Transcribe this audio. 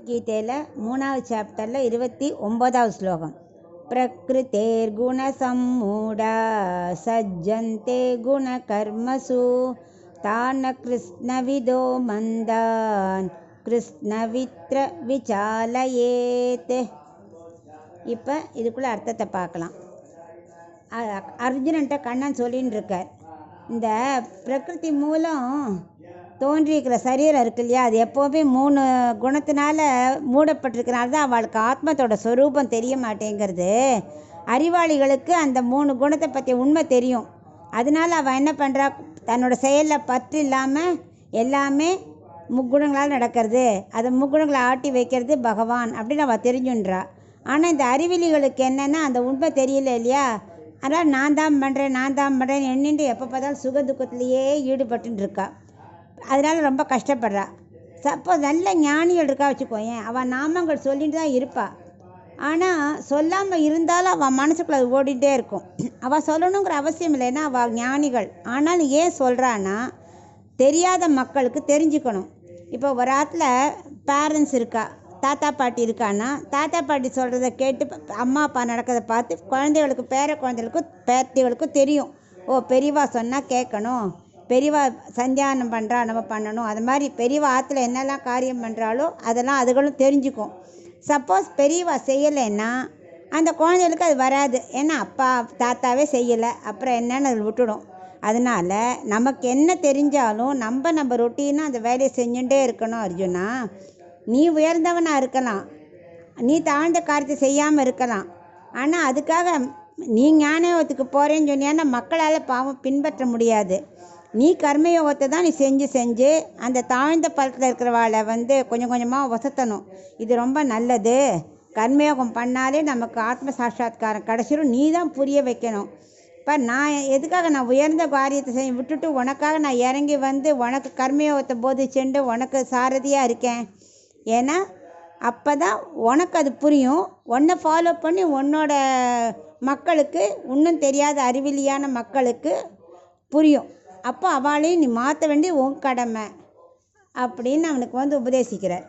கீதையில் 3வது சாப்டரில் 29வது ஸ்லோகம். பிரகிருதேர்குணசம்மூடா சஜ்ஜந்தே குணகர்மசு தான கிருஷ்ணவிதோ மந்தான் கிருஷ்ணவித்ர விசாலயேத். இப்போ இதுக்குள்ளே அர்த்தத்தை பார்க்கலாம். அர்ஜுனன்ட்ட கண்ணன் சொல்லின்னு இருக்கார், இந்த பிரகிருதி மூலம் தோன்றியிருக்கிற சரீரம் இருக்கு இல்லையா, அது எப்போவுமே 3 குணத்தினால மூடப்பட்டிருக்கிறனால தான் அவளுக்கு ஆத்மத்தோட ஸ்வரூபம் தெரிய மாட்டேங்கிறது. அறிவாளிகளுக்கு அந்த 3 குணத்தை பற்றி உண்மை தெரியும். அதனால் அவள் என்ன பண்ணுறா, தன்னோட செயலில் பற்று இல்லாமல் எல்லாமே முக்குணங்களால் நடக்கிறது, அதை முக்குணங்களை ஆட்டி வைக்கிறது பகவான் அப்படின்னு அவள் தெரிஞ்சுன்றா. ஆனால் இந்த அறிவிலிகளுக்கு என்னென்னா அந்த உண்மை தெரியல இல்லையா, அதனால் நான் தான் பண்ணுறேன் எண்ணிட்டு எப்போ பார்த்தாலும் சுக துக்கத்திலேயே ஈடுபட்டுன்னு இருக்கா. அதனால் ரொம்ப கஷ்டப்படுறா. சப்போஸ் நல்ல ஞானிகள் இருக்கா வச்சுக்கோயேன், அவள் நாமங்கள் சொல்லிட்டு தான் இருப்பாள். ஆனால் சொல்லாமல் இருந்தாலும் அவள் மனசுக்குள்ளே அது ஓடிட்டே இருக்கும். அவள் சொல்லணுங்கிற அவசியம் இல்லைன்னா அவள் ஞானிகள். ஆனாலும் ஏன் சொல்கிறான்னா, தெரியாத மக்களுக்கு தெரிஞ்சுக்கணும். இப்போ ஒரு ஆற்றுல பேரண்ட்ஸ் இருக்கா, தாத்தா பாட்டி இருக்கான்னா தாத்தா பாட்டி சொல்கிறத கேட்டு அம்மா அப்பா நடக்கிறத பார்த்து குழந்தைகளுக்கு பேர குழந்தைகளுக்கும் பேத்திகளுக்கும் தெரியும். ஓ, பெரியவா சொன்னால் கேட்கணும், பெரியவா சந்தியானம் பண்ணுறா நம்ம பண்ணணும், அது மாதிரி பெரியவா ஆற்றுல என்னெல்லாம் காரியம் பண்ணுறாலோ அதெல்லாம் அதுகளும் தெரிஞ்சுக்கும். சப்போஸ் பெரியவா செய்யலைன்னா அந்த குழந்தைகளுக்கு அது வராது. ஏன்னா அப்பா தாத்தாவே செய்யலை, அப்புறம் என்னன்னு அது விட்டுடும். அதனால் நமக்கு என்ன தெரிஞ்சாலும் நம்ம ரொட்டீனாக அந்த வேலையை செஞ்சுட்டே இருக்கணும். அர்ஜுனா, நீ உயர்ந்தவனாக இருக்கலாம், நீ தாழ்ந்த காரியத்தை செய்யாமல் இருக்கலாம். ஆனால் அதுக்காக நீ ஞானயோகத்துக்கு போகிறேன்னு சொன்னியான்னா மக்களால் பாவம் பின்பற்ற முடியாது. நீ கர்மயோகத்தை தான் நீ செஞ்சு அந்த தாழ்ந்த பலத்தில் இருக்கிறவாளை கொஞ்சம் கொஞ்சமாக வசத்தணும். இது ரொம்ப நல்லது, கர்மயோகம் பண்ணாலே நமக்கு ஆத்ம சாட்சாத்காரம் கிடச்சிரும், நீ தான் புரிய வைக்கணும். இப்போ நான் எதுக்காக நான் உயர்ந்த காரியத்தை விட்டுட்டு உனக்காக நான் இறங்கி உனக்கு கர்மயோகத்தை போதிச்சுண்டு உனக்கு சாரதியாக இருக்கேன். ஏன்னா அப்போ தான் உனக்கு அது புரியும். உன்னை ஃபாலோ பண்ணி உன்னோட மக்களுக்கு, இன்னும் தெரியாத அறிவிலியான மக்களுக்கு புரியும். அப்போ அவளையும் நீ மாற்ற வேண்டிய உன் கடமை அப்படின்னு அவனுக்கு உபதேசிக்கிறார்.